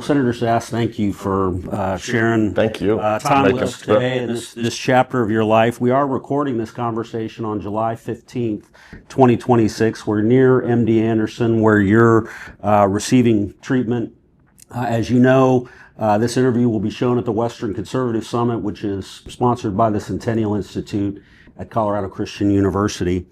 Senator Sasse, thank you for sharing Thank you. time with us today in this chapter of your life. We are recording this conversation on July 15th, 2026. We're near MD Anderson, where you're receiving treatment. As you know, this interview will be shown at the Western Conservative Summit, which is sponsored by the Centennial Institute at Colorado Christian University.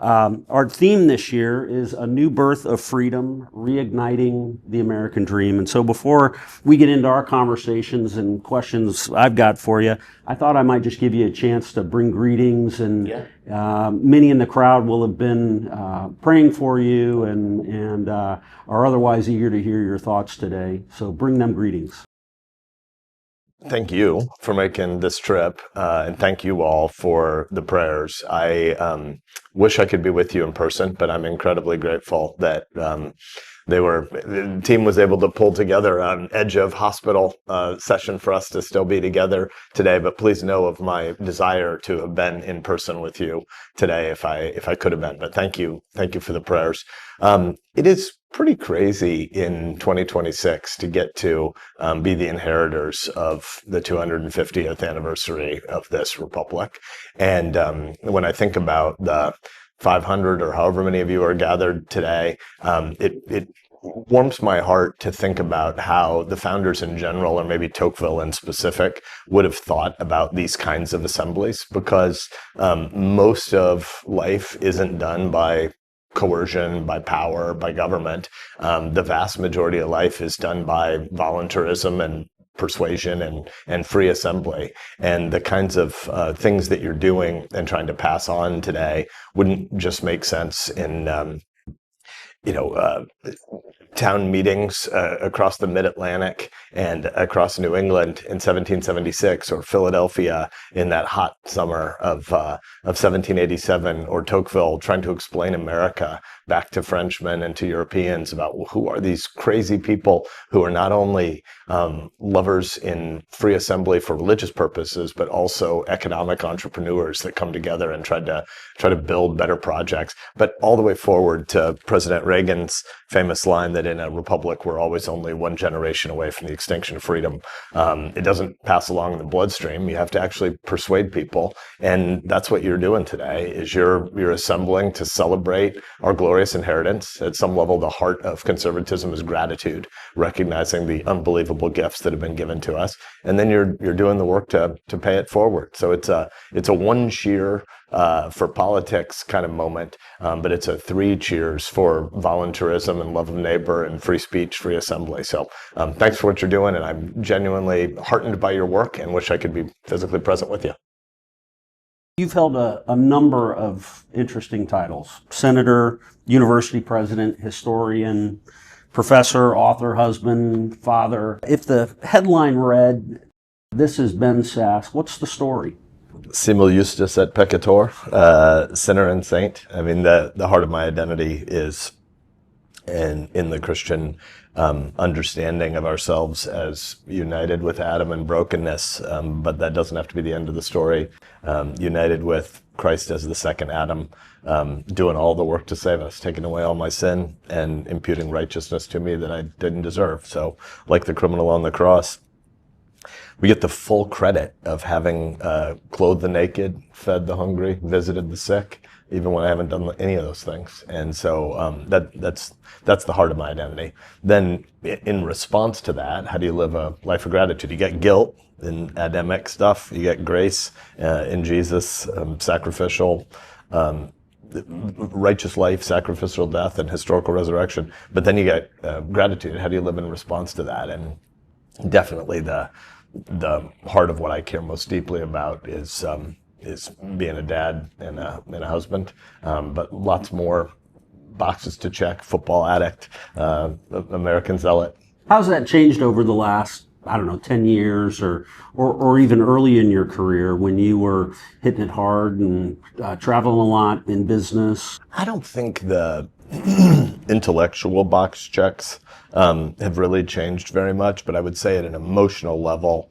Our theme this year is a new birth of freedom, reigniting the American dream. And so before we get into our conversations and questions I've got for you, I thought I might just give you a chance to bring greetings. And many in the crowd will have been praying for you and are otherwise eager to hear your thoughts today. So bring them greetings. Thank you for making this trip, and thank you all for the prayers. I wish I could be with you in person, but I'm incredibly grateful that the team was able to pull together an edge of hospital session for us to still be together today. But please know of my desire to have been in person with you today if I could have been. But thank you for the prayers. It is pretty crazy in 2026 to get to be the inheritors of the 250th anniversary of this republic. And when I think about the 500 or however many of you are gathered today, it warms my heart to think about how the founders in general, or maybe Tocqueville in specific, would have thought about these kinds of assemblies, because most of life isn't done by coercion, by power, by government. The vast majority of life is done by voluntarism and persuasion and free assembly. And the kinds of things that you're doing and trying to pass on today wouldn't just make sense in town meetings across the mid-Atlantic and across New England in 1776, or Philadelphia in that hot summer of 1787, or Tocqueville trying to explain America back to Frenchmen and to Europeans about who are these crazy people who are not only lovers in free assembly for religious purposes, but also economic entrepreneurs that come together and try to build better projects. But all the way forward to President Reagan's famous line that in a republic we're always only one generation away from the extinction of freedom. It doesn't pass along in the bloodstream. You have to actually persuade people, and that's what you're doing today. Is you're assembling to celebrate our glorious inheritance. At some level, the heart of conservatism is gratitude, recognizing the unbelievable gifts that have been given to us, and then you're doing the work to pay it forward. So it's a one cheer for politics kind of moment, but it's a three cheers for voluntarism and love of neighbor and free speech, free assembly. So thanks for what you're doing, and I'm genuinely heartened by your work and wish I could be physically present with you. You've held a number of interesting titles: senator, university president, historian, professor, author, husband, father. If the headline read, "This is Ben Sasse," what's the story? Simul justus et peccator, sinner and saint. I mean, the heart of my identity is in the Christian understanding of ourselves as united with Adam in brokenness, but that doesn't have to be the end of the story. United with Christ as the second Adam, doing all the work to save us, taking away all my sin and imputing righteousness to me that I didn't deserve. So, like the criminal on the cross, we get the full credit of having clothed the naked, fed the hungry, visited the sick, even when I haven't done any of those things. And so that's the heart of my identity. Then in response to that, how do you live a life of gratitude? You get guilt in Adamic stuff. You get grace in Jesus, sacrificial, righteous life, sacrificial death, and historical resurrection. But then you get gratitude. How do you live in response to that? And definitely the heart of what I care most deeply about is being a dad and a husband, but lots more boxes to check: football addict, American zealot. How's that changed over the last, 10 years or even early in your career when you were hitting it hard and traveling a lot in business? I don't think the intellectual box checks have really changed very much, but I would say at an emotional level,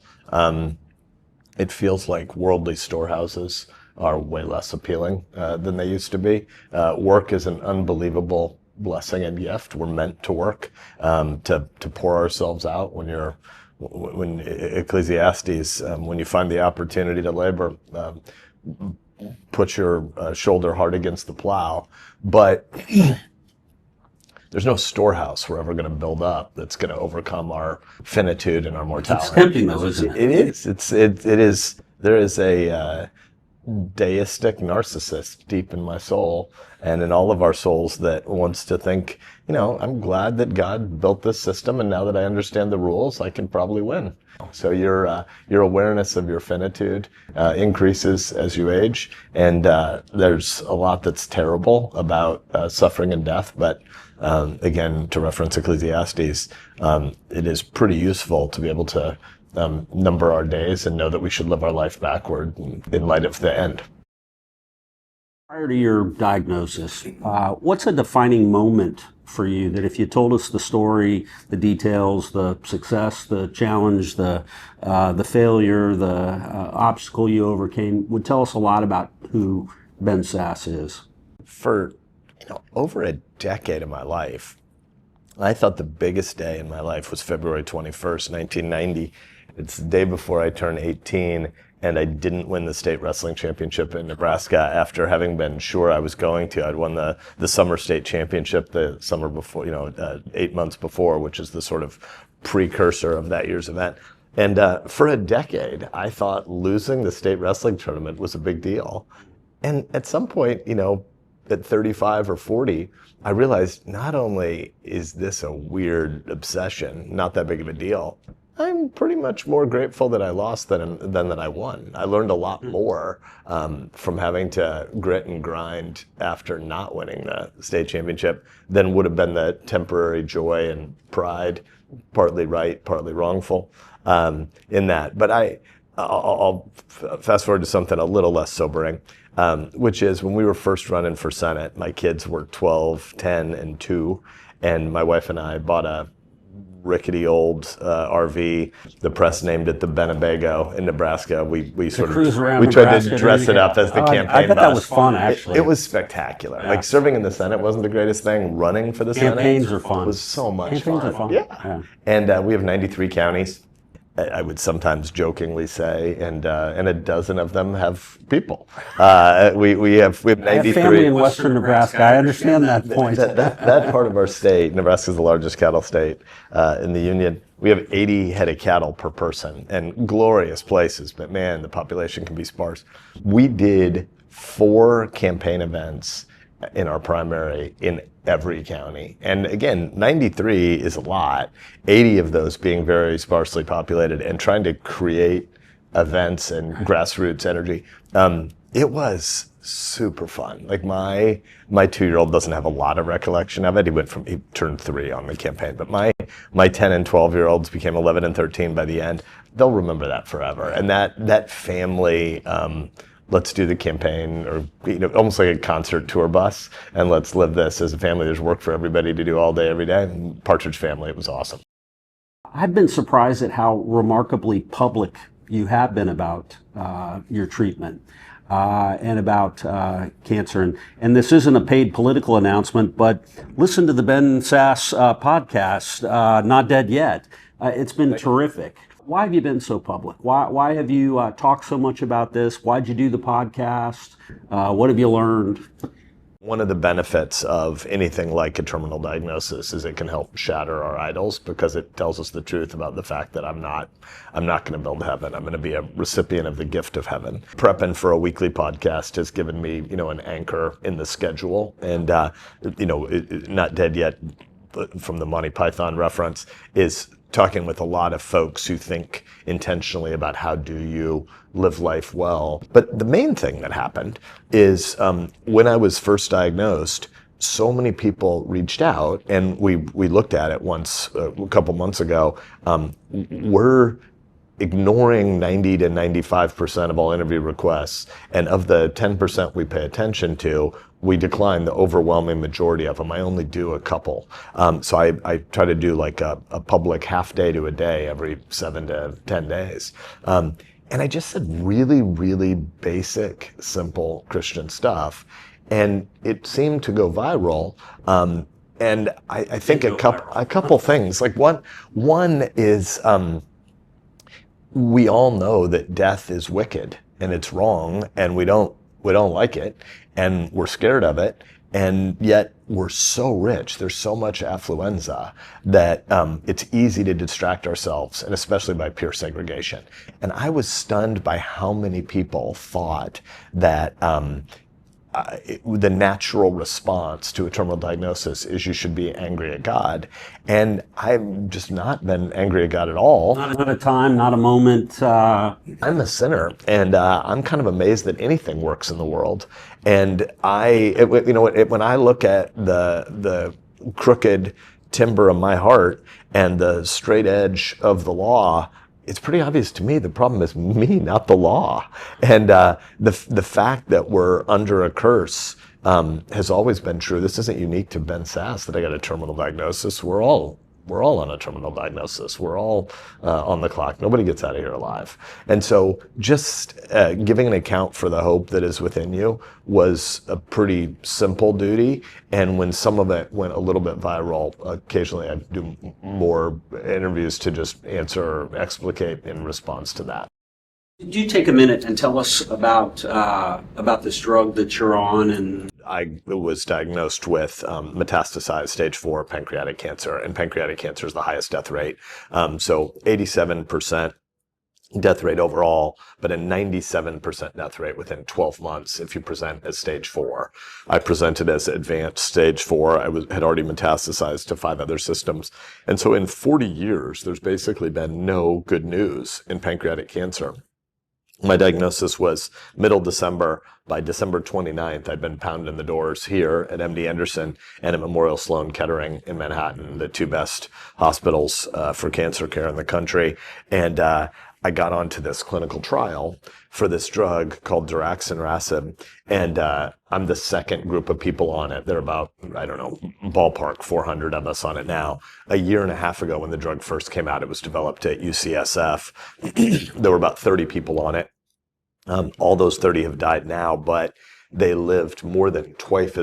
it feels like worldly storehouses are way less appealing than they used to be. Work is an unbelievable blessing and gift. We're meant to work, to pour ourselves out. When Ecclesiastes, when you find the opportunity to labor, put your shoulder hard against the plow. But there's no storehouse we're ever going to build up that's going to overcome our finitude and our mortality. It's tempting though, isn't it? It is. It is. There is a deistic narcissist deep in my soul and in all of our souls that wants to think, I'm glad that God built this system, and now that I understand the rules, I can probably win. So your awareness of your finitude increases as you age, and there's a lot that's terrible about suffering and death, but again, to reference Ecclesiastes, it is pretty useful to be able to number our days and know that we should live our life backward in light of the end. Prior to your diagnosis, what's a defining moment for you that if you told us the story, the details, the success, the challenge, the failure, the obstacle you overcame, would tell us a lot about who Ben Sasse is? For over a decade of my life, I thought the biggest day in my life was February 21st, 1990. It's the day before I turned 18, and I didn't win the state wrestling championship in Nebraska after having been sure I was going to. I'd won the summer state championship the summer before, 8 months before, which is the sort of precursor of that year's event. And for a decade, I thought losing the state wrestling tournament was a big deal. And at some point, at 35 or 40, I realized not only is this a weird obsession, not that big of a deal, I'm pretty much more grateful that I lost than that I won. I learned a lot more from having to grit and grind after not winning the state championship than would have been the temporary joy and pride, partly right, partly wrongful, in that. But I'll fast forward to something a little less sobering, which is when we were first running for Senate, my kids were 12, 10, and 2, and my wife and I bought a rickety old RV. The press named it the Benebago in Nebraska. We tried to dress it up as the campaign bus. I bet that was fun, actually. It was spectacular. Yeah. Like serving in the Senate wasn't the greatest thing. Running for the Campaigns Senate are fun. was so much Campaigns fun. are fun. Yeah. And we have 93 counties. I would sometimes jokingly say, and a dozen of them have people. We have 93. I have family in western Nebraska. I understand that point. That part of our state, Nebraska is the largest cattle state in the union. We have 80 head of cattle per person, and glorious places. But man, the population can be sparse. We did 4 campaign events in our primary in every county. And again, 93 is a lot, 80 of those being very sparsely populated, and trying to create events and grassroots energy. It was super fun. Like my 2-year-old doesn't have a lot of recollection of it. He turned 3 on the campaign, but my 10 and 12-year-olds became 11 and 13 by the end. They'll remember that forever. And that family, let's do the campaign, or almost like a concert tour bus, and let's live this as a family. There's work for everybody to do all day, every day. And Partridge Family, it was awesome. I've been surprised at how remarkably public you have been about your treatment and about cancer. And this isn't a paid political announcement, but listen to the Ben Sasse podcast, Not Dead Yet. It's been terrific. Why have you been so public? Why have you talked so much about this? Why'd you do the podcast? What have you learned? One of the benefits of anything like a terminal diagnosis is it can help shatter our idols, because it tells us the truth about the fact that I'm not going to build heaven. I'm going to be a recipient of the gift of heaven. Prepping for a weekly podcast has given me, an anchor in the schedule, and Not Dead Yet, from the Monty Python reference, is talking with a lot of folks who think intentionally about how do you live life well. But the main thing that happened is when I was first diagnosed, so many people reached out, and we looked at it once a couple months ago. We're ignoring 90 to 95% of all interview requests, and of the 10% we pay attention to, we decline the overwhelming majority of them. I only do a couple. So I try to do like a public half day to a day every 7 to 10 days. And I just said really, really basic, simple Christian stuff. And it seemed to go viral. And I think a couple things. Like one is we all know that death is wicked and it's wrong, and we don't like it, and we're scared of it, and yet we're so rich. There's so much affluenza that it's easy to distract ourselves, and especially by peer segregation. And I was stunned by how many people thought that the natural response to a terminal diagnosis is you should be angry at God. And I've just not been angry at God at all. Not a time, not a moment. I'm a sinner, and I'm kind of amazed that anything works in the world. And when I look at the crooked timber of my heart and the straight edge of the law, it's pretty obvious to me the problem is me, not the law. And the fact that we're under a curse has always been true. This isn't unique to Ben Sasse that I got a terminal diagnosis. We're all on a terminal diagnosis. We're all on the clock. Nobody gets out of here alive. And so just giving an account for the hope that is within you was a pretty simple duty. And when some of it went a little bit viral, occasionally I do more interviews to just answer or explicate in response to that. Could you take a minute and tell us about this drug that you're on? And I was diagnosed with metastasized stage 4 pancreatic cancer, and pancreatic cancer is the highest death rate. So 87% death rate overall, but a 97% death rate within 12 months if you present as stage 4. I presented as advanced stage 4. I had already metastasized to 5 other systems. And so in 40 years, there's basically been no good news in pancreatic cancer. My diagnosis was middle December. By December 29th, I'd been pounding the doors here at MD Anderson and at Memorial Sloan Kettering in Manhattan, the two best hospitals for cancer care in the country. And I got onto this clinical trial for this drug called daraxonrasib. And I'm the second group of people on it. There are about, I don't know, ballpark 400 of us on it now. A year and a half ago when the drug first came out, it was developed at UCSF. There were about 30 people on it. All those 30 have died now, but they lived more than twice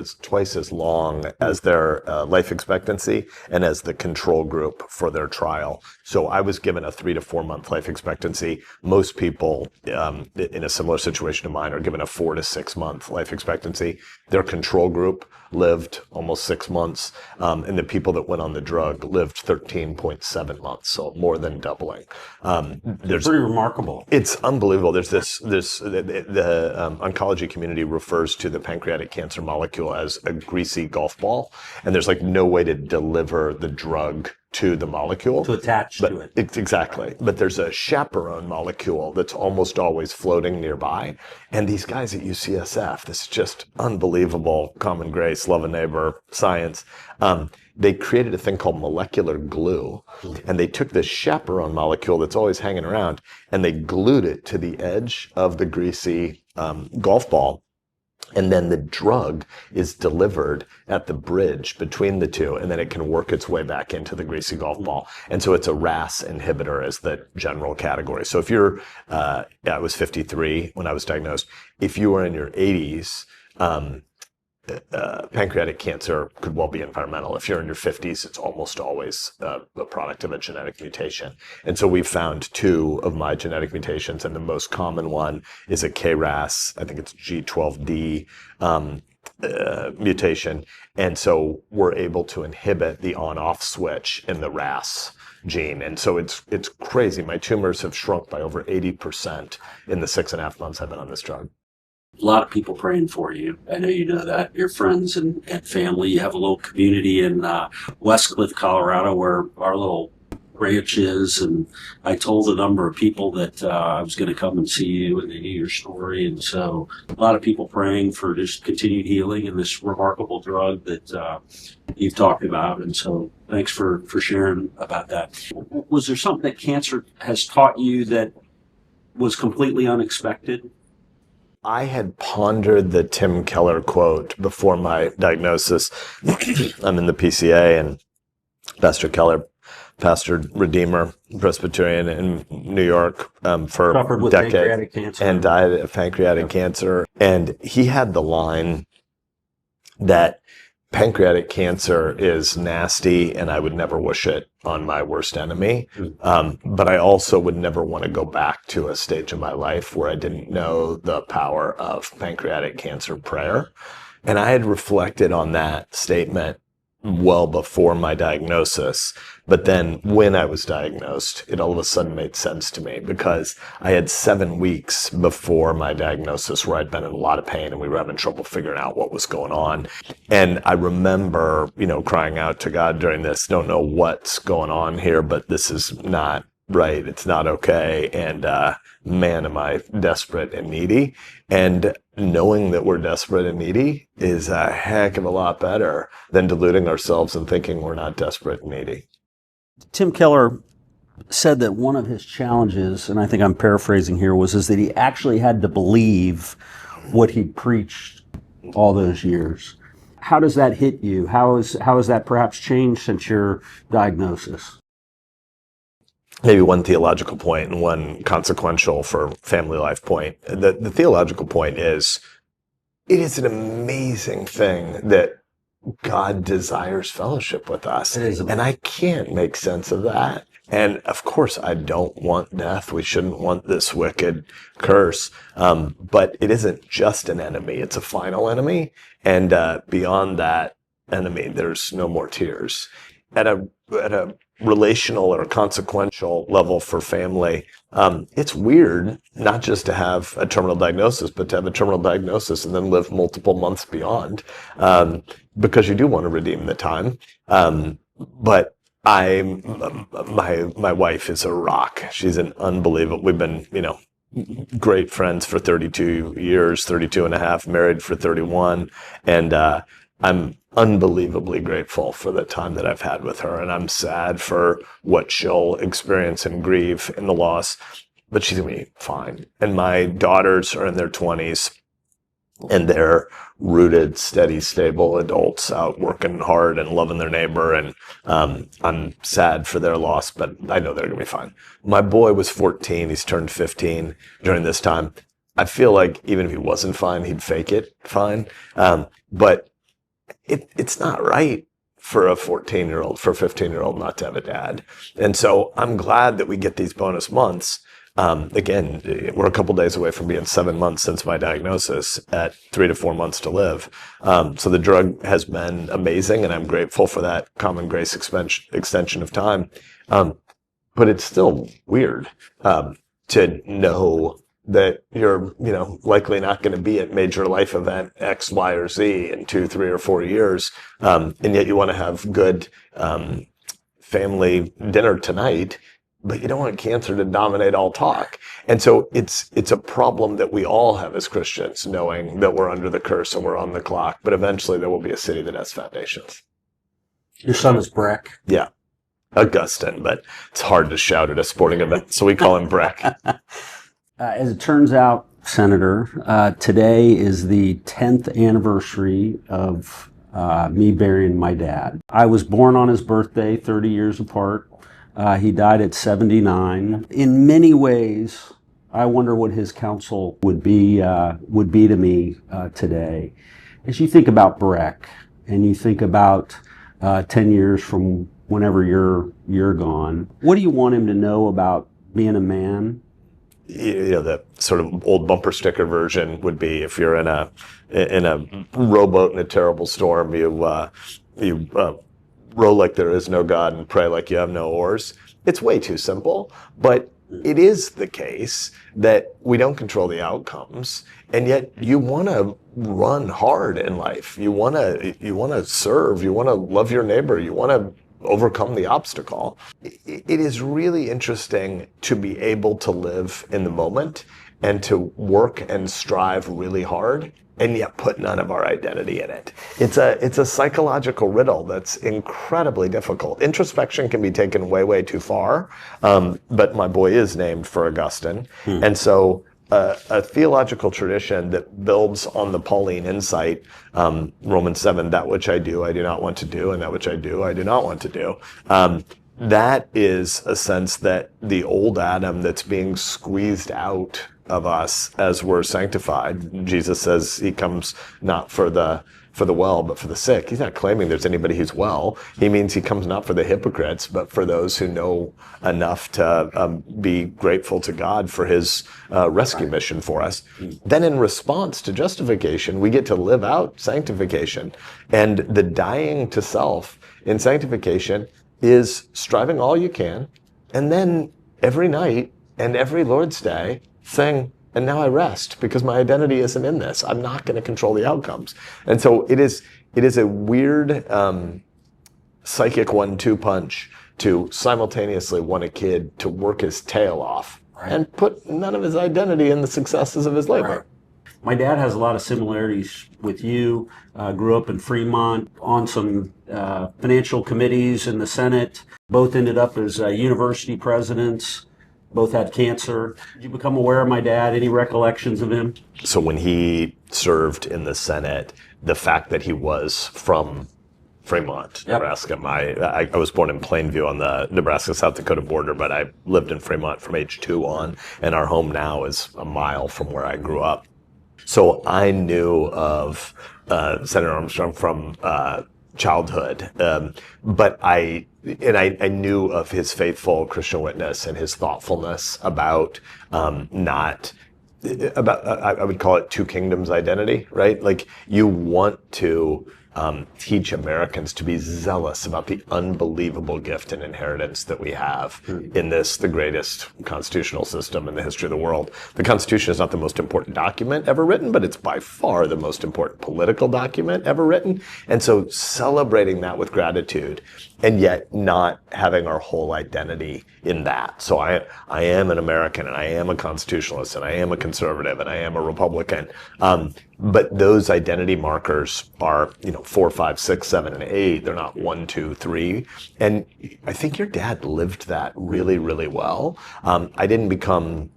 as long as their life expectancy and as the control group for their trial. So I was given a 3 to 4 month life expectancy. Most people in a similar situation to mine are given a 4 to 6 month life expectancy. Their control group lived almost 6 months, and the people that went on the drug lived 13.7 months, so more than doubling. It's pretty remarkable. It's unbelievable. There's the oncology community refers to the pancreatic cancer molecule as a greasy golf ball, and there's like no way to deliver the drug to the molecule. To attach to it. Exactly. But there's a chaperone molecule that's almost always floating nearby. And these guys at UCSF, this is just unbelievable common grace, love a neighbor, science. They created a thing called molecular glue. And they took this chaperone molecule that's always hanging around, and they glued it to the edge of the greasy golf ball. And then the drug is delivered at the bridge between the two, and then it can work its way back into the greasy golf ball. And so it's a RAS inhibitor as the general category. So if you're, I was 53 when I was diagnosed. If you were in your 80s, pancreatic cancer could well be environmental. If you're in your 50s, it's almost always a product of a genetic mutation. And so we've found 2 of my genetic mutations, and the most common one is a KRAS, I think it's G12D mutation. And so we're able to inhibit the on-off switch in the RAS gene. And so it's crazy. My tumors have shrunk by over 80% in the 6.5 months I've been on this drug. A lot of people praying for you. I know you know that. Your friends and family. You have a little community in Westcliff, Colorado, where our little ranch is. And I told a number of people that I was going to come and see you, and they knew your story. And so a lot of people praying for just continued healing and this remarkable drug that you've talked about. And so thanks for sharing about that. Was there something that cancer has taught you that was completely unexpected? I had pondered the Tim Keller quote before my diagnosis. I'm in the PCA, and Pastor Keller pastored Redeemer Presbyterian in New York for decades and died of pancreatic cancer. And he had the line that pancreatic cancer is nasty, and I would never wish it on my worst enemy. But I also would never want to go back to a stage of my life where I didn't know the power of pancreatic cancer prayer. And I had reflected on that statement well before my diagnosis. But then when I was diagnosed, it all of a sudden made sense to me, because I had 7 weeks before my diagnosis where I'd been in a lot of pain and we were having trouble figuring out what was going on. And I remember, crying out to God during this, don't know what's going on here, but this is not right. It's not okay. And man, am I desperate and needy. And knowing that we're desperate and needy is a heck of a lot better than deluding ourselves and thinking we're not desperate and needy. Tim Keller said that one of his challenges, and I think I'm paraphrasing here, is that he actually had to believe what he preached all those years. How does that hit you? How has that perhaps changed since your diagnosis? Maybe one theological point and one consequential for family life point. The theological point is, it is an amazing thing that God desires fellowship with us. And I can't make sense of that. And of course, I don't want death. We shouldn't want this wicked curse. But it isn't just an enemy. It's a final enemy. And beyond that enemy, there's no more tears. At a relational or consequential level for family, it's weird not just to have a terminal diagnosis, but to have a terminal diagnosis and then live multiple months beyond, because you do want to redeem the time. But my wife is a rock. She's an unbelievable. We've been, great friends for 32 years, 32 and a half, married for 31. And I'm unbelievably grateful for the time that I've had with her. And I'm sad for what she'll experience and grieve in the loss, but she's going to be fine. And my daughters are in their 20s, and they're rooted, steady, stable adults out working hard and loving their neighbor. And I'm sad for their loss, but I know they're going to be fine. My boy was 14. He's turned 15 during this time. I feel like even if he wasn't fine, he'd fake it fine. But it's not right for a 14-year-old, for a 15-year-old not to have a dad. And so I'm glad that we get these bonus months. Again, we're a couple days away from being 7 months since my diagnosis at 3 to 4 months to live. So the drug has been amazing, and I'm grateful for that common grace extension of time. But it's still weird to know that you're, likely not going to be at major life event X, Y, or Z in 2, 3, or 4 years. And yet you want to have good family dinner tonight, but you don't want cancer to dominate all talk. And so it's a problem that we all have as Christians, knowing that we're under the curse and we're on the clock, but eventually there will be a city that has foundations. Your son is Breck. Yeah. Augustine, but it's hard to shout at a sporting event, so we call him Breck. As it turns out, Senator, today is the 10th anniversary of me burying my dad. I was born on his birthday, 30 years apart. He died at 79. In many ways, I wonder what his counsel would be to me today. As you think about Breck, and you think about 10 years from whenever you're gone, what do you want him to know about being a man? The sort of old bumper sticker version would be, if you're in a rowboat in a terrible storm, you row like there is no God and pray like you have no oars. It's way too simple, but it is the case that we don't control the outcomes, and yet you want to run hard in life. You want to serve. You want to love your neighbor. You want to overcome the obstacle. It is really interesting to be able to live in the moment and to work and strive really hard, and yet put none of our identity in it. It's a psychological riddle that's incredibly difficult. Introspection can be taken way, way too far, but my boy is named for Augustine. And so a theological tradition that builds on the Pauline insight, Romans 7, that which I do not want to do, and that which I do not want to do. That is a sense that the old Adam that's being squeezed out of us as we're sanctified. Jesus says he comes not for the for the well, but for the sick. He's not claiming there's anybody who's well. He means he comes not for the hypocrites, but for those who know enough to be grateful to God for his rescue mission for us. Then in response to justification, we get to live out sanctification. And the dying to self in sanctification is striving all you can, and then every night and every Lord's Day saying, and now I rest because my identity isn't in this. I'm not going to control the outcomes. And so it is a weird psychic 1-2 punch to simultaneously want a kid to work his tail off and put none of his identity in the successes of his labor. Right. My dad has a lot of similarities with you. Grew up in Fremont, on some financial committees in the Senate. Both ended up as university presidents. Both had cancer. Did you become aware of my dad? Any recollections of him? So when he served in the Senate, the fact that he was from Fremont, Nebraska. I was born in Plainview on the Nebraska-South Dakota border, but I lived in Fremont from age 2 on, and our home now is a mile from where I grew up. So I knew of Senator Armstrong from childhood, but I knew of his faithful Christian witness and his thoughtfulness about I would call it two kingdoms identity, right? Like you want to teach Americans to be zealous about the unbelievable gift and inheritance that we have in this, the greatest constitutional system in the history of the world. The Constitution is not the most important document ever written, but it's by far the most important political document ever written. And so celebrating that with gratitude, and yet not having our whole identity in that. So I am an American, and I am a constitutionalist, and I am a conservative, and I am a Republican. But those identity markers are, 4, 5, 6, 7, and 8. They're not 1, 2, 3. And I think your dad lived that really, really well. I became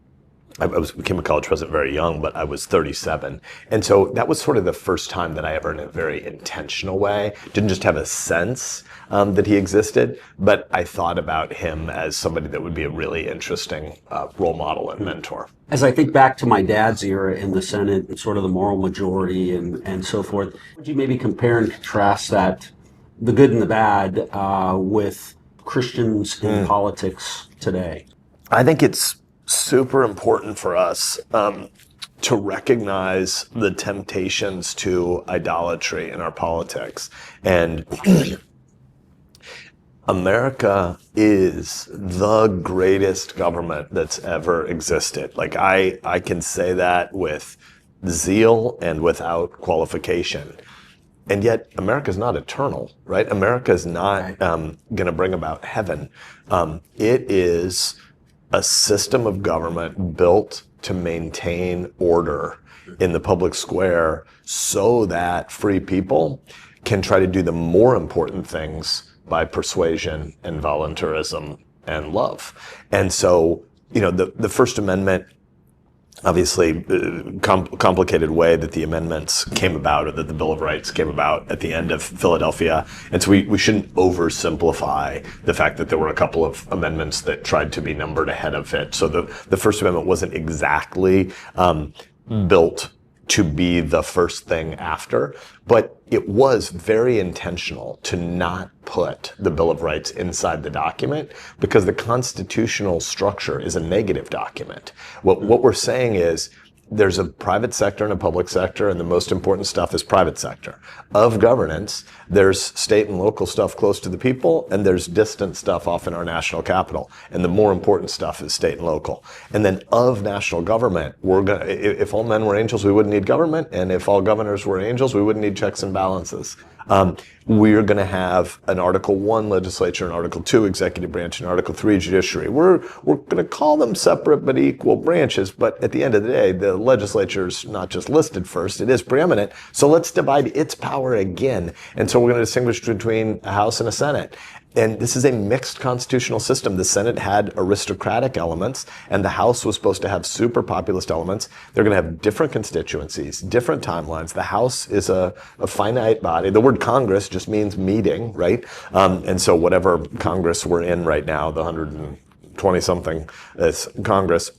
a college president very young, but I was 37. And so that was sort of the first time that I ever, in a very intentional way, didn't just have a sense that he existed, but I thought about him as somebody that would be a really interesting role model and mentor. As I think back to my dad's era in the Senate and sort of the moral majority and so forth, would you maybe compare and contrast that, the good and the bad, with Christians in politics today? I think it's super important for us to recognize the temptations to idolatry in our politics. And America is the greatest government that's ever existed. Like I can say that with zeal and without qualification. And yet America's not eternal, right? America is not going to bring about heaven. It is a system of government built to maintain order in the public square so that free people can try to do the more important things by persuasion and voluntarism and love. And so, the First Amendment, obviously, complicated way that the amendments came about, or that the Bill of Rights came about at the end of Philadelphia. And so we shouldn't oversimplify the fact that there were a couple of amendments that tried to be numbered ahead of it. So the First Amendment wasn't exactly built to be the first thing after, but it was very intentional to not put the Bill of Rights inside the document, because the constitutional structure is a negative document. What we're saying is there's a private sector and a public sector, and the most important stuff is private sector. Of governance, there's state and local stuff close to the people, and there's distant stuff off in our national capital. And the more important stuff is state and local. And then of national government, if all men were angels, we wouldn't need government. And if all governors were angels, we wouldn't need checks and balances. We're going to have an Article 1 legislature, an Article 2 executive branch, and Article 3 judiciary. We're going to call them separate but equal branches, but at the end of the day, the legislature's not just listed first, it is preeminent. So let's divide its power again. And so we're going to distinguish between a House and a Senate. And this is a mixed constitutional system. The Senate had aristocratic elements, and the House was supposed to have super populist elements. They're going to have different constituencies, different timelines. The House is a finite body. The word Congress just means meeting, right? And so whatever Congress we're in right now, the 120-something Congress,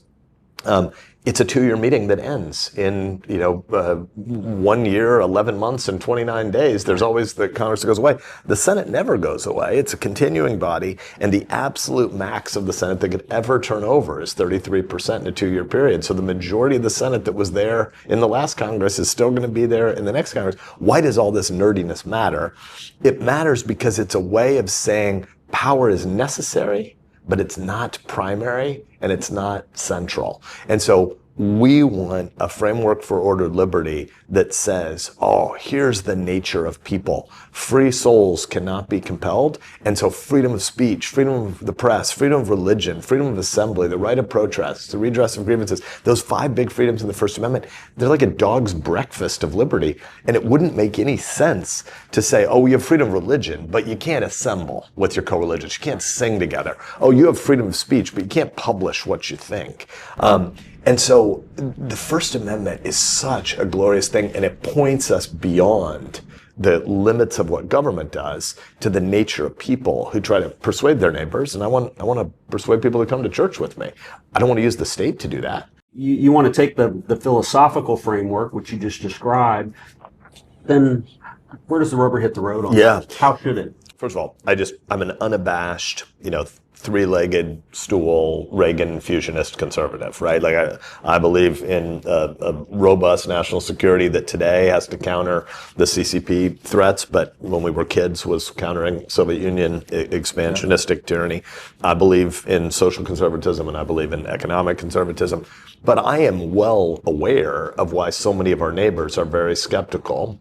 it's a 2-year meeting that ends in 1 year, 11 months, and 29 days. There's always the Congress that goes away. The Senate never goes away. It's a continuing body, and the absolute max of the Senate that could ever turn over is 33% in a 2-year period. So the majority of the Senate that was there in the last Congress is still going to be there in the next Congress. Why does all this nerdiness matter? It matters because it's a way of saying power is necessary, but it's not primary and it's not central. And so we want a framework for ordered liberty that says, oh, here's the nature of people. Free souls cannot be compelled. And so freedom of speech, freedom of the press, freedom of religion, freedom of assembly, the right of protest, the redress of grievances, those 5 big freedoms in the First Amendment, they're like a dog's breakfast of liberty. And it wouldn't make any sense to say, oh, you have freedom of religion, but you can't assemble with your co-religious. You can't sing together. Oh, you have freedom of speech, but you can't publish what you think. And so the First Amendment is such a glorious thing, and it points us beyond the limits of what government does to the nature of people who try to persuade their neighbors. And I want to persuade people to come to church with me. I don't want to use the state to do that. You want to take the philosophical framework, which you just described, then where does the rubber hit the road on that? How should it? First of all, I'm an unabashed, 3-legged stool Reagan fusionist conservative, right? Like I believe in a robust national security that today has to counter the CCP threats, but when we were kids was countering Soviet Union expansionistic tyranny. I believe in social conservatism and I believe in economic conservatism, but I am well aware of why so many of our neighbors are very skeptical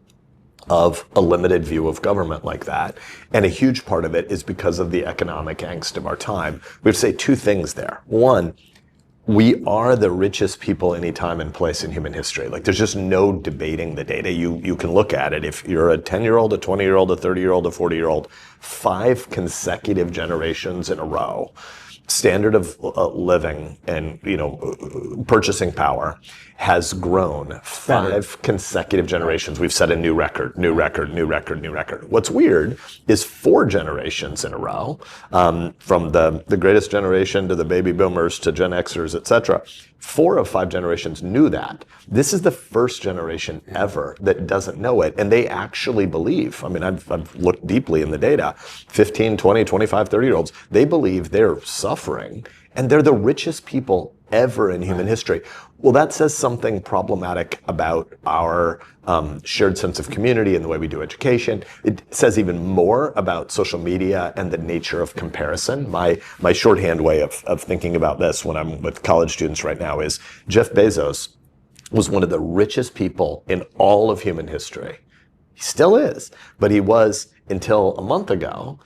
of a limited view of government like that. And a huge part of it is because of the economic angst of our time. We have to say 2 things there. One, we are the richest people any time and place in human history. Like there's just no debating the data. You can look at it. If you're a 10-year-old, a 20-year-old, a 30-year-old, a 40-year-old, 5 consecutive generations in a row, standard of living and purchasing power has grown 5 consecutive generations. We've set a new record. What's weird is 4 generations in a row, from the greatest generation to the baby boomers to Gen Xers, etc. 4 of 5 generations knew that. This is the first generation ever that doesn't know it, and they actually believe. I mean, I've looked deeply in the data. 15, 20, 25, 30-year-olds, they believe they're suffering, and they're the richest people ever in human history. Well, that says something problematic about our shared sense of community and the way we do education. It says even more about social media and the nature of comparison. My shorthand way of thinking about this when I'm with college students right now is Jeff Bezos was one of the richest people in all of human history. He still is, but he was until a month ago.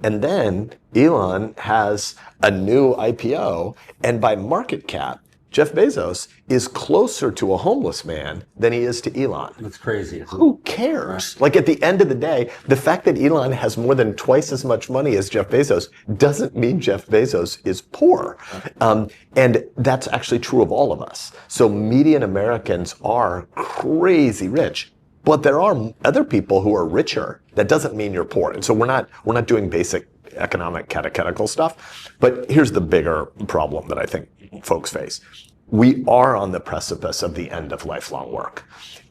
And then Elon has a new IPO, and by market cap, Jeff Bezos is closer to a homeless man than he is to Elon. That's crazy. Who cares? Like at the end of the day, the fact that Elon has more than twice as much money as Jeff Bezos doesn't mean Jeff Bezos is poor. And that's actually true of all of us. So median Americans are crazy rich. But there are other people who are richer. That doesn't mean you're poor. And so we're not doing basic economic catechetical stuff. But here's the bigger problem that I think folks face. We are on the precipice of the end of lifelong work.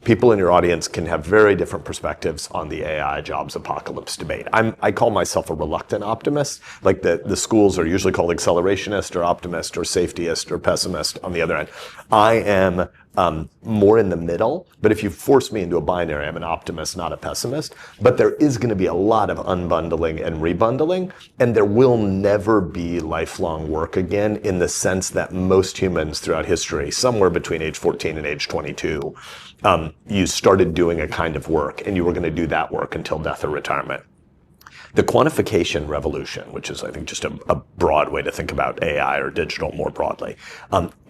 People in your audience can have very different perspectives on the AI jobs apocalypse debate. I call myself a reluctant optimist. Like the schools are usually called accelerationist or optimist or safetyist or pessimist on the other end. I am more in the middle, but if you force me into a binary, I'm an optimist, not a pessimist. But there is going to be a lot of unbundling and rebundling, and there will never be lifelong work again in the sense that most humans throughout history, somewhere between age 14 and age 22, you started doing a kind of work, and you were going to do that work until death or retirement. The quantification revolution, which is, I think, just a broad way to think about AI or digital more broadly,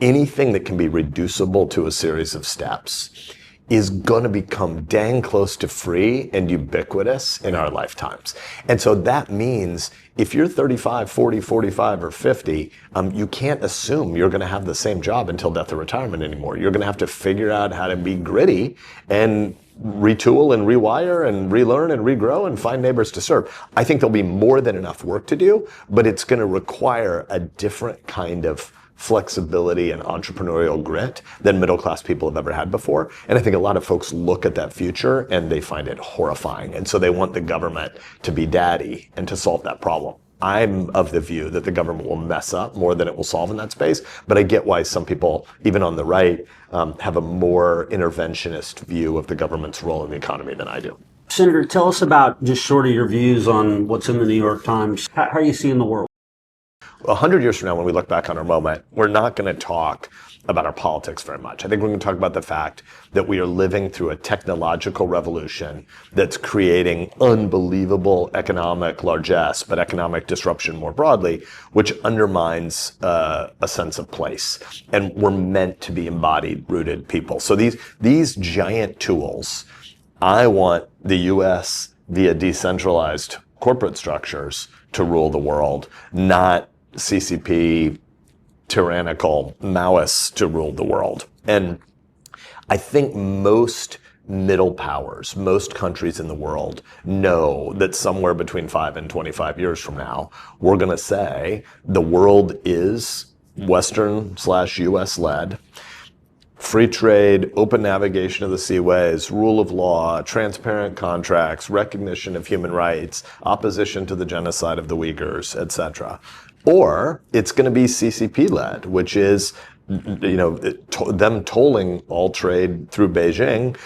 anything that can be reducible to a series of steps is going to become dang close to free and ubiquitous in our lifetimes. And so that means if you're 35, 40, 45, or 50, you can't assume you're going to have the same job until death or retirement anymore. You're going to have to figure out how to be gritty and retool and rewire and relearn and regrow and find neighbors to serve. I think there'll be more than enough work to do, but it's going to require a different kind of flexibility and entrepreneurial grit than middle-class people have ever had before. And I think a lot of folks look at that future and they find it horrifying. And so they want the government to be daddy and to solve that problem. I'm of the view that the government will mess up more than it will solve in that space, but I get why some people, even on the right, have a more interventionist view of the government's role in the economy than I do. Senator, tell us about just sort of your views on what's in the New York Times. How are you seeing the world? 100 years from now, when we look back on our moment, we're not going to talk about our politics very much. I think we're going to talk about the fact that we are living through a technological revolution that's creating unbelievable economic largesse, but economic disruption more broadly, which undermines a sense of place. And we're meant to be embodied, rooted people. So these giant tools, I want the U.S. via decentralized corporate structures to rule the world, not CCP tyrannical Maoists to rule the world. And I think most middle powers, most countries in the world know that somewhere between 5 and 25 years from now, we're going to say the world is Western/US led. Free trade, open navigation of the seaways, rule of law, transparent contracts, recognition of human rights, opposition to the genocide of the Uyghurs, etc. Or it's going to be CCP-led, which is, them tolling all trade through Beijing,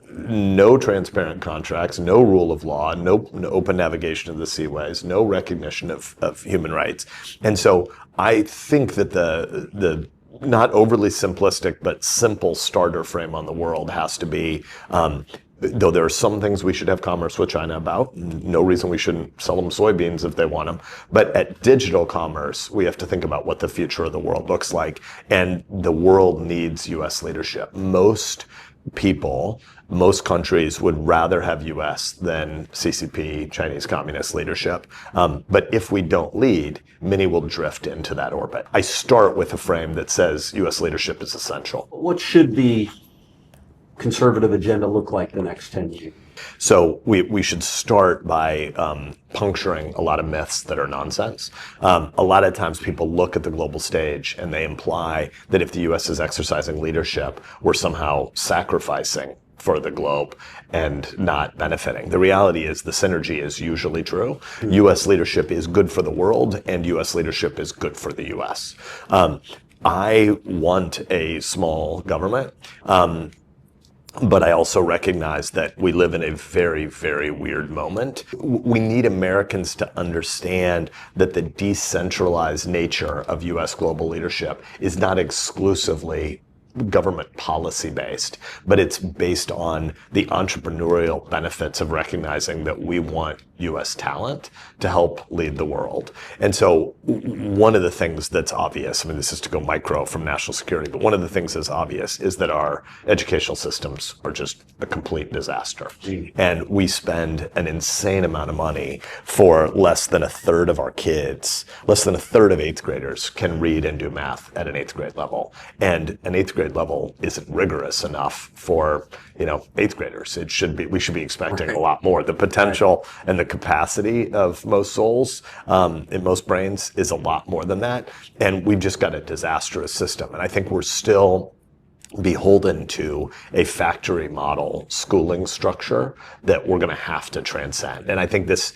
no transparent contracts, no rule of law, no open navigation of the seaways, no recognition of human rights. And so I think that the not overly simplistic, but simple starter frame on the world has to be, though there are some things we should have commerce with China about, no reason we shouldn't sell them soybeans if they want them. But at digital commerce, we have to think about what the future of the world looks like. And the world needs US leadership. Most people, most countries would rather have US than CCP, Chinese Communist leadership. But if we don't lead, many will drift into that orbit. I start with a frame that says US leadership is essential. What should the conservative agenda look like the next 10 years? So we should start by puncturing a lot of myths that are nonsense. A lot of times people look at the global stage and they imply that if the U.S. is exercising leadership, we're somehow sacrificing for the globe and not benefiting. The reality is the synergy is usually true. U.S. leadership is good for the world and U.S. leadership is good for the U.S. I want a small government. But I also recognize that we live in a very, very weird moment. We need Americans to understand that the decentralized nature of U.S. global leadership is not exclusively government policy based, but it's based on the entrepreneurial benefits of recognizing that we want U.S. talent to help lead the world. And so one of the things that's obvious, I mean, this is to go micro from national security, but one of the things that's obvious is that our educational systems are just a complete disaster. And we spend an insane amount of money for less than a third of our kids, less than a third of 8th graders can read and do math at an 8th grade level. And an 8th grade level isn't rigorous enough for, 8th graders. We should be expecting a lot more. The potential and the capacity of most souls, in most brains, is a lot more than that. And we've just got a disastrous system. And I think we're still beholden to a factory model schooling structure that we're going to have to transcend. And I think this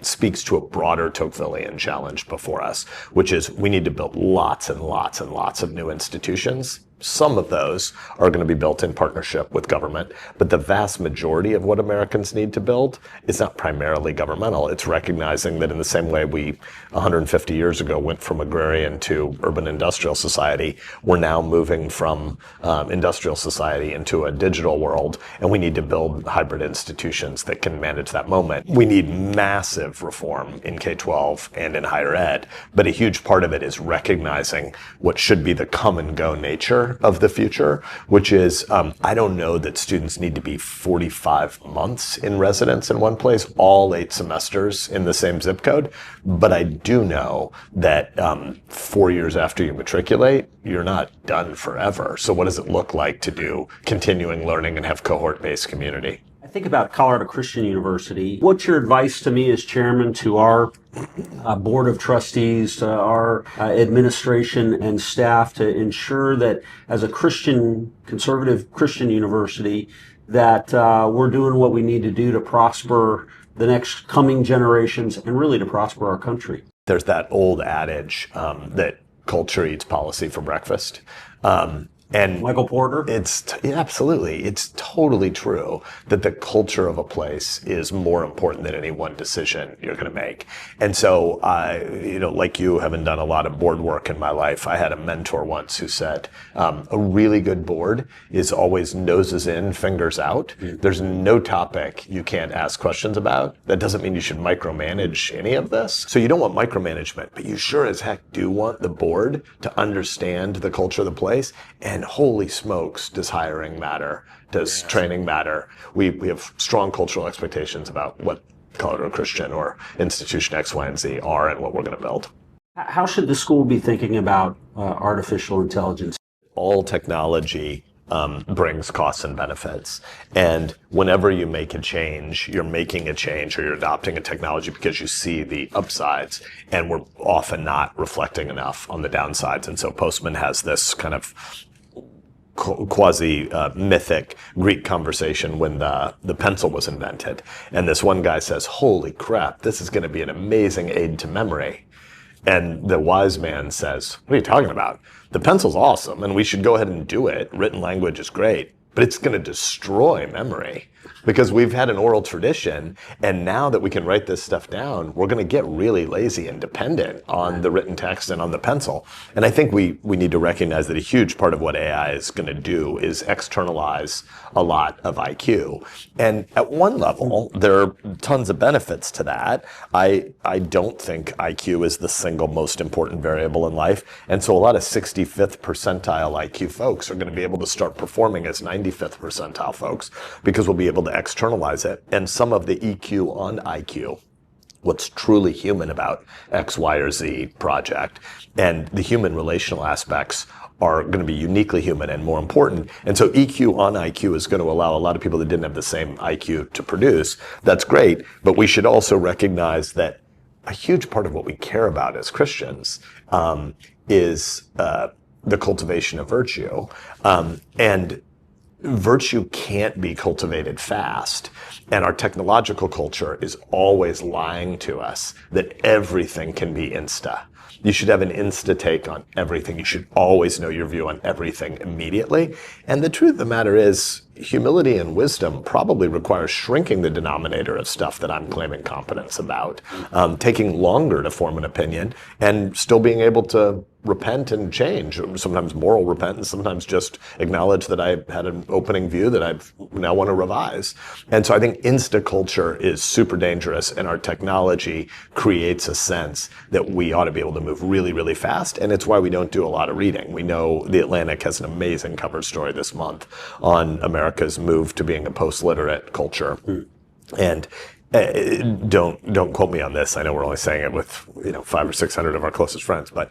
speaks to a broader Tocquevillian challenge before us, which is we need to build lots and lots and lots of new institutions. Some of those are going to be built in partnership with government, but the vast majority of what Americans need to build is not primarily governmental. It's recognizing that in the same way we 150 years ago went from agrarian to urban industrial society, we're now moving from industrial society into a digital world, and we need to build hybrid institutions that can manage that moment. We need massive reform in K-12 and in higher ed, but a huge part of it is recognizing what should be the come and go nature of the future, which is, I don't know that students need to be 45 months in residence in one place, all 8 semesters in the same zip code. But I do know that 4 years after you matriculate, you're not done forever. So what does it look like to do continuing learning and have cohort-based community? I think about Colorado Christian University. What's your advice to me as chairman, to our board of trustees, to our administration and staff, to ensure that as a Christian, conservative Christian university, that we're doing what we need to do to prosper the next coming generations and really to prosper our country? There's that old adage that culture eats policy for breakfast. And Michael Porter? Yeah, absolutely. It's totally true that the culture of a place is more important than any one decision you're going to make. And so, like you, having done a lot of board work in my life, I had a mentor once who said, a really good board is always noses in, fingers out. There's no topic you can't ask questions about. That doesn't mean you should micromanage any of this. So you don't want micromanagement, but you sure as heck do want the board to understand the culture of the place. And holy smokes, does hiring matter? Does training matter? We have strong cultural expectations about what Colorado Christian or institution X, Y, and Z are and what we're going to build. How should the school be thinking about artificial intelligence? All technology brings costs and benefits. And whenever you make a change, you're making a change or you're adopting a technology because you see the upsides, and we're often not reflecting enough on the downsides. And so Postman has this kind of quasi-mythic Greek conversation when the pencil was invented. And this one guy says, holy crap, this is going to be an amazing aid to memory. And the wise man says, what are you talking about? The pencil's awesome, and we should go ahead and do it. Written language is great, but it's going to destroy memory because we've had an oral tradition, and now that we can write this stuff down, we're going to get really lazy and dependent on the written text and on the pencil. And I think we need to recognize that a huge part of what AI is going to do is externalize a lot of IQ. And at one level, there are tons of benefits to that. I don't think IQ is the single most important variable in life. And so a lot of 65th percentile IQ folks are going to be able to start performing as 95th percentile folks because we'll be able to externalize it. And some of the EQ on IQ, what's truly human about X, Y, or Z project, and the human relational aspects are going to be uniquely human and more important. And so EQ on IQ is going to allow a lot of people that didn't have the same IQ to produce. That's great, but we should also recognize that a huge part of what we care about as Christians is the cultivation of virtue. And virtue can't be cultivated fast. And our technological culture is always lying to us that everything can be insta. You should have an insta take on everything. You should always know your view on everything immediately. And the truth of the matter is, humility and wisdom probably requires shrinking the denominator of stuff that I'm claiming competence about, taking longer to form an opinion, and still being able to repent and change, sometimes moral repentance, sometimes just acknowledge that I had an opening view that I now want to revise. And so I think insta culture is super dangerous, and our technology creates a sense that we ought to be able to move really, really fast, and it's why we don't do a lot of reading. We know The Atlantic has an amazing cover story this month on America's move to being a post-literate culture. And don't quote me on this. I know we're only saying it with 500 or 600 of our closest friends, but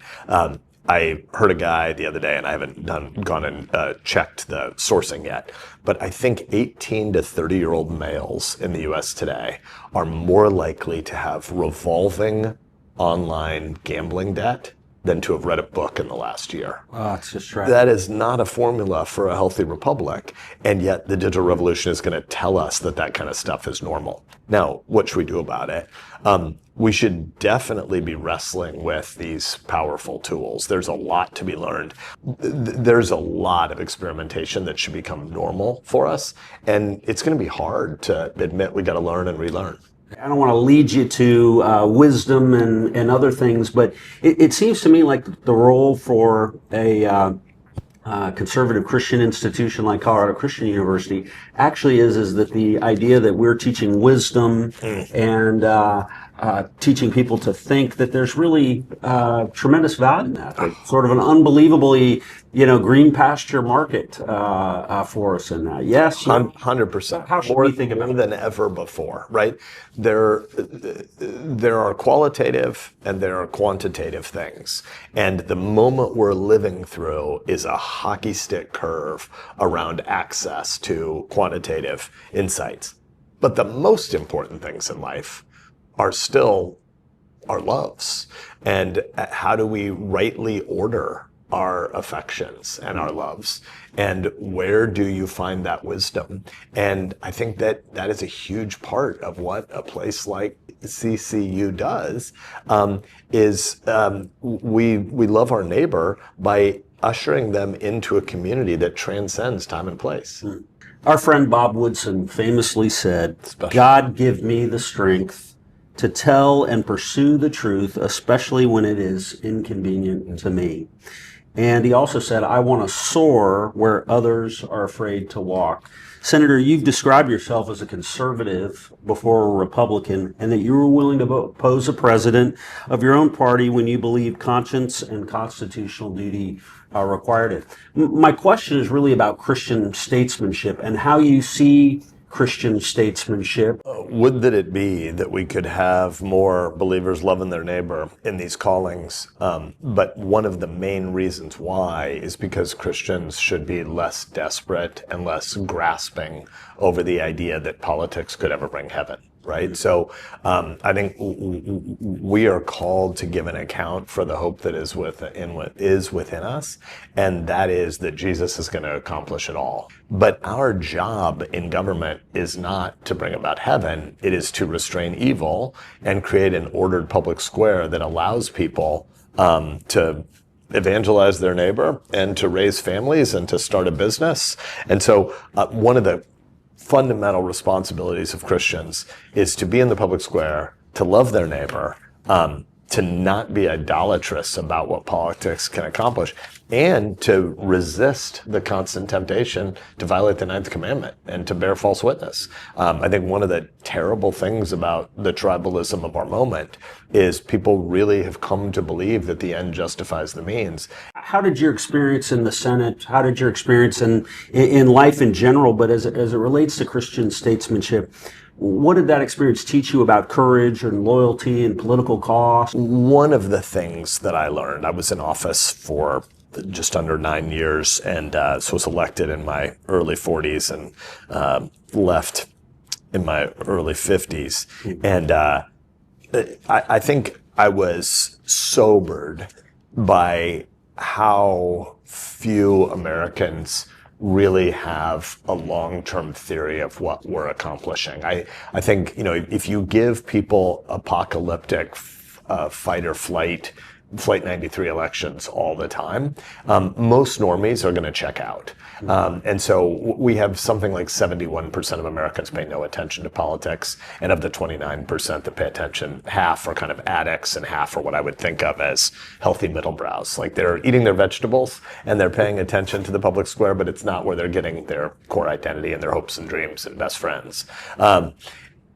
I heard a guy the other day, and I haven't gone and checked the sourcing yet, but I think 18 to 30-year-old males in the U.S. today are more likely to have revolving online gambling debt than to have read a book in the last year. Oh, it's just tragic. That is not a formula for a healthy republic, and yet the digital revolution is going to tell us that that kind of stuff is normal. Now, what should we do about it? We should definitely be wrestling with these powerful tools. There's a lot to be learned. There's a lot of experimentation that should become normal for us, and it's going to be hard to admit we got to learn and relearn. I don't want to lead you to wisdom and other things, but it seems to me like the role for a conservative Christian institution like Colorado Christian University actually is that the idea that we're teaching wisdom and teaching people to think, that there's really tremendous value in that. It's sort of an unbelievably, green pasture market for us in that. Yes, 100%. How should we think about more than ever before, right? There are qualitative and there are quantitative things, and the moment we're living through is a hockey stick curve around access to quantitative insights. But the most important things in life are still our loves. And how do we rightly order our affections and our loves? And where do you find that wisdom? And I think that is a huge part of what a place like CCU does, we love our neighbor by ushering them into a community that transcends time and place. Our friend Bob Woodson famously said, God give me the strength to tell and pursue the truth, especially when it is inconvenient to me. And he also said, I want to soar where others are afraid to walk. Senator, you've described yourself as a conservative before a Republican, and that you were willing to oppose a president of your own party when you believed conscience and constitutional duty required it. My question is really about Christian statesmanship and how you see Christian statesmanship. Would that it be that we could have more believers loving their neighbor in these callings. But one of the main reasons why is because Christians should be less desperate and less grasping over the idea that politics could ever bring heaven. Right? So I think we are called to give an account for the hope that is within us, and that is that Jesus is going to accomplish it all. But our job in government is not to bring about heaven. It is to restrain evil and create an ordered public square that allows people to evangelize their neighbor and to raise families and to start a business. And so one of the fundamental responsibilities of Christians is to be in the public square, to love their neighbor, to not be idolatrous about what politics can accomplish, and to resist the constant temptation to violate the ninth commandment and to bear false witness. I think one of the terrible things about the tribalism of our moment is people really have come to believe that the end justifies the means. How did your experience in the Senate, how did your experience in life in general, but as it relates to Christian statesmanship, what did that experience teach you about courage and loyalty and political cause? One of the things that I learned, I was in office for just under 9 years and so was elected in my early 40s and left in my early 50s. And I think I was sobered by how few Americans really have a long-term theory of what we're accomplishing. I think, if you give people apocalyptic fight or flight 93 elections all the time, most normies are going to check out. And so we have something like 71% of Americans pay no attention to politics, and of the 29% that pay attention, half are kind of addicts and half are what I would think of as healthy middlebrows. Like they're eating their vegetables and they're paying attention to the public square, but it's not where they're getting their core identity and their hopes and dreams and best friends.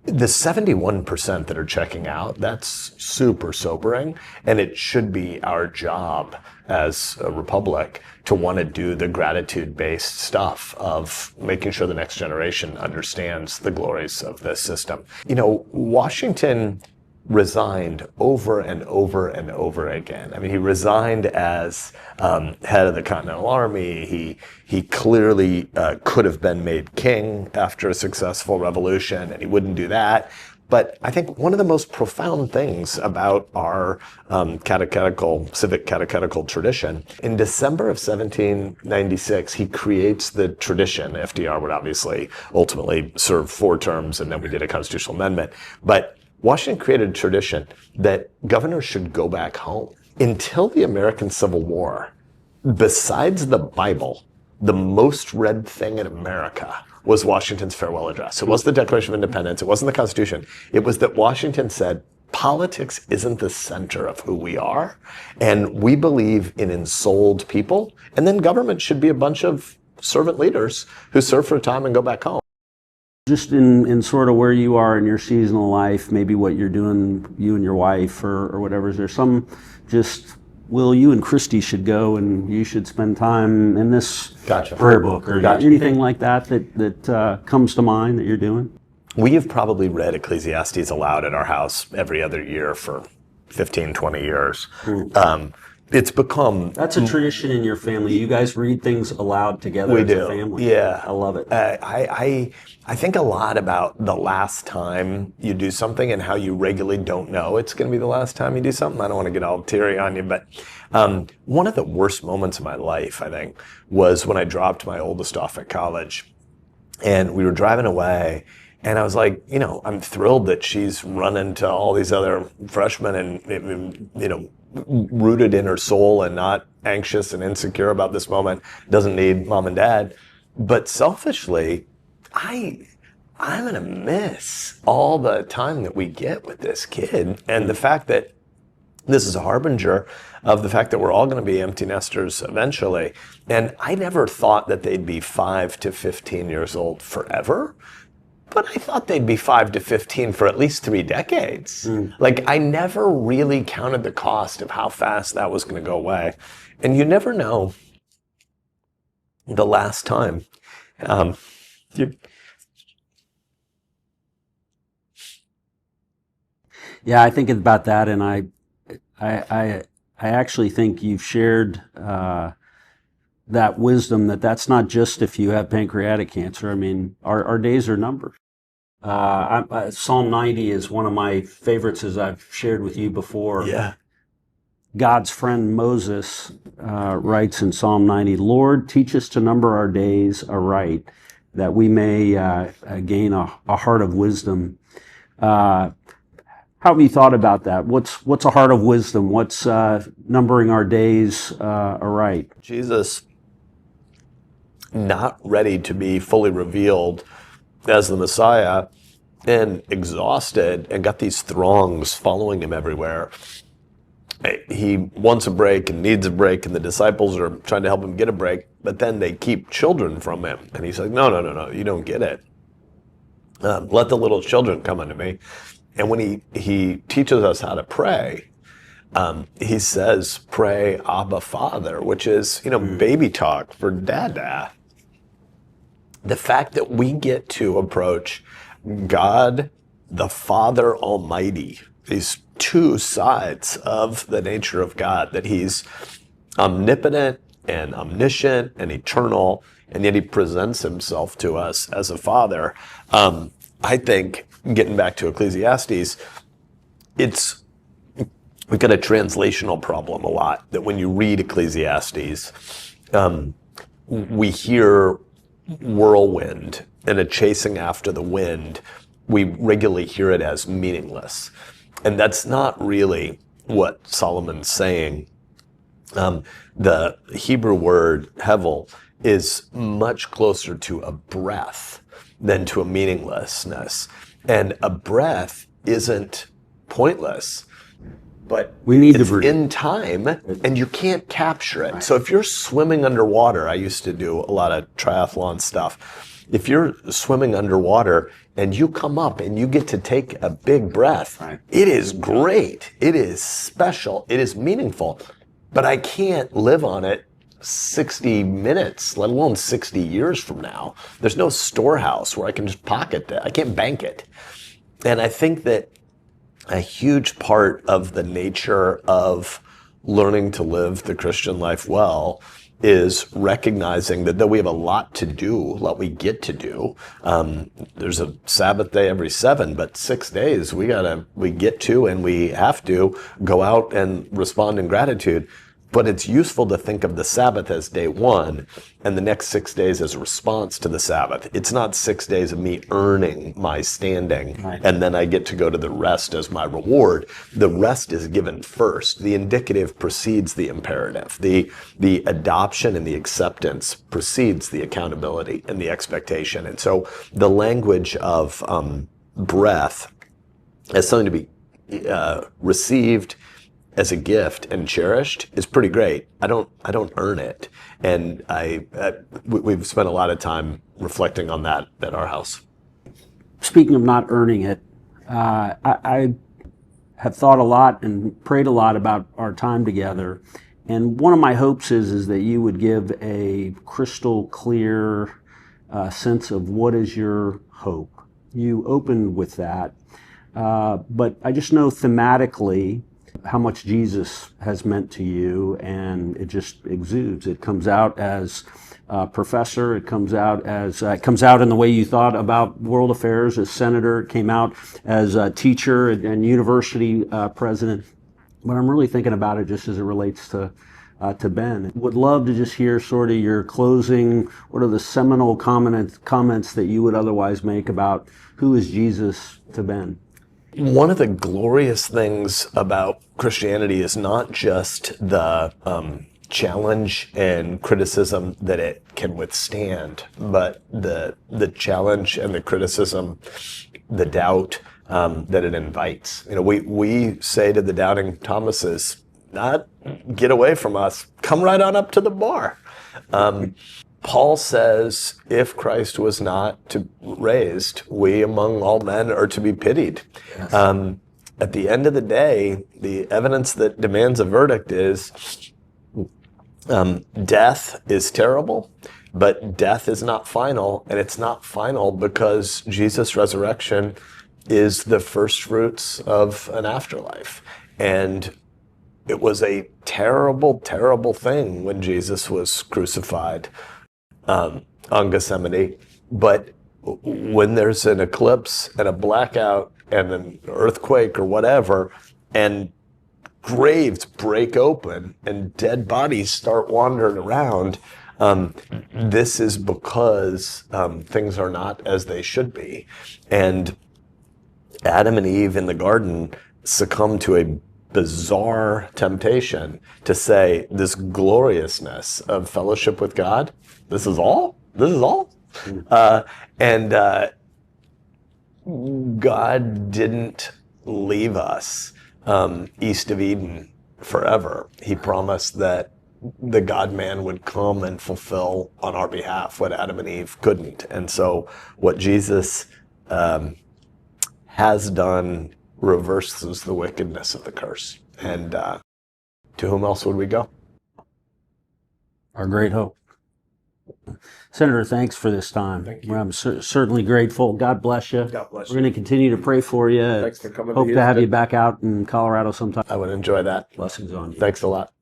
The 71% that are checking out, that's super sobering, and it should be our job as a republic to want to do the gratitude-based stuff of making sure the next generation understands the glories of this system. Washington resigned over and over and over again. I mean, he resigned as head of the Continental Army. He clearly could have been made king after a successful revolution, and he wouldn't do that. But I think one of the most profound things about our civic catechetical tradition, in December of 1796, he creates the tradition. FDR would obviously ultimately serve 4 terms, and then we did a constitutional amendment. But Washington created a tradition that governors should go back home. Until the American Civil War, besides the Bible, the most read thing in America was Washington's farewell address. It wasn't the Declaration of Independence. It wasn't the Constitution. It was that Washington said, politics isn't the center of who we are, and we believe in ensouled people, and then government should be a bunch of servant leaders who serve for a time and go back home. Just in sort of where you are in your seasonal life, maybe what you're doing, you and your wife or whatever, is there some Will, you and Christy should go and you should spend time in this prayer book or anything like that comes to mind that you're doing? We have probably read Ecclesiastes aloud at our house every other year for 15, 20 years. it's become. That's a tradition in your family. You guys read things aloud together We as do. a family. Yeah. I love it. I think a lot about the last time you do something and how you regularly don't know it's going to be the last time you do something. I don't want to get all teary on you, but one of the worst moments of my life, I think, was when I dropped my oldest off at college. And we were driving away, and I was like, I'm thrilled that she's running to all these other freshmen and, rooted in her soul and not anxious and insecure about this moment, doesn't need mom and dad. But selfishly, I'm going to miss all the time that we get with this kid. And the fact that this is a harbinger of the fact that we're all going to be empty nesters eventually. And I never thought that they'd be 5 to 15 years old forever. But I thought they'd be 5 to 15 for at least 3 decades. Like, I never really counted the cost of how fast that was going to go away. And you never know the last time. Yeah, I think about that, and I actually think you've shared that wisdom that's not just if you have pancreatic cancer. I mean, our days are numbered. Psalm 90 is one of my favorites, as I've shared with you before. Yeah. God's friend Moses writes in Psalm 90, Lord, teach us to number our days aright, that we may gain a heart of wisdom. How have you thought about that? What's a heart of wisdom? What's numbering our days aright? Jesus, not ready to be fully revealed as the Messiah, and exhausted, and got these throngs following him everywhere. He wants a break and needs a break, and the disciples are trying to help him get a break, but then they keep children from him. And he's like, no, you don't get it. Let the little children come unto me. And when he teaches us how to pray, he says, pray Abba Father, which is, baby talk for Dada. The fact that we get to approach God, the Father Almighty, these two sides of the nature of God, that he's omnipotent and omniscient and eternal, and yet he presents himself to us as a father. I think, getting back to Ecclesiastes, we've got a translational problem a lot, that when you read Ecclesiastes, we hear whirlwind and a chasing after the wind. We regularly hear it as meaningless. And that's not really what Solomon's saying. The Hebrew word hevel is much closer to a breath than to a meaninglessness. And a breath isn't pointless, but it's in time, and you can't capture it. Right. So if you're swimming underwater, I used to do a lot of triathlon stuff. If you're swimming underwater and you come up and you get to take a big breath, right, it is great. It is special. It is meaningful. But I can't live on it 60 minutes, let alone 60 years from now. There's no storehouse where I can just pocket that. I can't bank it. And I think that a huge part of the nature of learning to live the Christian life well is recognizing that though we have a lot to do, a lot we get to do, there's a Sabbath day every 7, but 6 days we get to, and we have to go out and respond in gratitude. But it's useful to think of the Sabbath as day 1 and the next 6 days as a response to the Sabbath. It's not 6 days of me earning my standing, right, and then I get to go to the rest as my reward. The rest is given first. The indicative precedes the imperative. The adoption and the acceptance precedes the accountability and the expectation. And so the language of breath as something to be received as a gift and cherished is pretty great. I don't earn it, and we've spent a lot of time reflecting on that at our house. Speaking of not earning it, I have thought a lot and prayed a lot about our time together, and one of my hopes is that you would give a crystal clear sense of what is your hope. You opened with that, but I just know thematically how much Jesus has meant to you, and it just exudes. It comes out as professor. It comes out in the way you thought about world affairs as senator. It came out as a teacher and university president. But I'm really thinking about it just as it relates to Ben. Would love to just hear sort of your closing. What are the seminal comments that you would otherwise make about who is Jesus to Ben? One of the glorious things about Christianity is not just the challenge and criticism that it can withstand, but the challenge and the criticism, the doubt that it invites. You know, we say to the doubting Thomases, not get away from us, come right on up to the bar. Paul says, if Christ was not raised, we among all men are to be pitied. Yes. At the end of the day, the evidence that demands a verdict is death is terrible, but death is not final, and it's not final because Jesus' resurrection is the first fruits of an afterlife. And it was a terrible, terrible thing when Jesus was crucified on Gethsemane. But when there's an eclipse and a blackout and an earthquake or whatever, and graves break open and dead bodies start wandering around, this is because things are not as they should be. And Adam and Eve in the garden succumbed to a bizarre temptation to say this gloriousness of fellowship with God, this is all? And God didn't leave us east of Eden forever. He promised that the God-man would come and fulfill on our behalf what Adam and Eve couldn't. And so what Jesus has done reverses the wickedness of the curse. And to whom else would we go? Our great hope. Senator, thanks for this time. Thank you. I'm certainly grateful. God bless you. God bless you. We're going to continue to pray for you. Thanks for coming. Hope to have you back out in Colorado sometime. I would enjoy that. Blessings on you. Thanks a lot.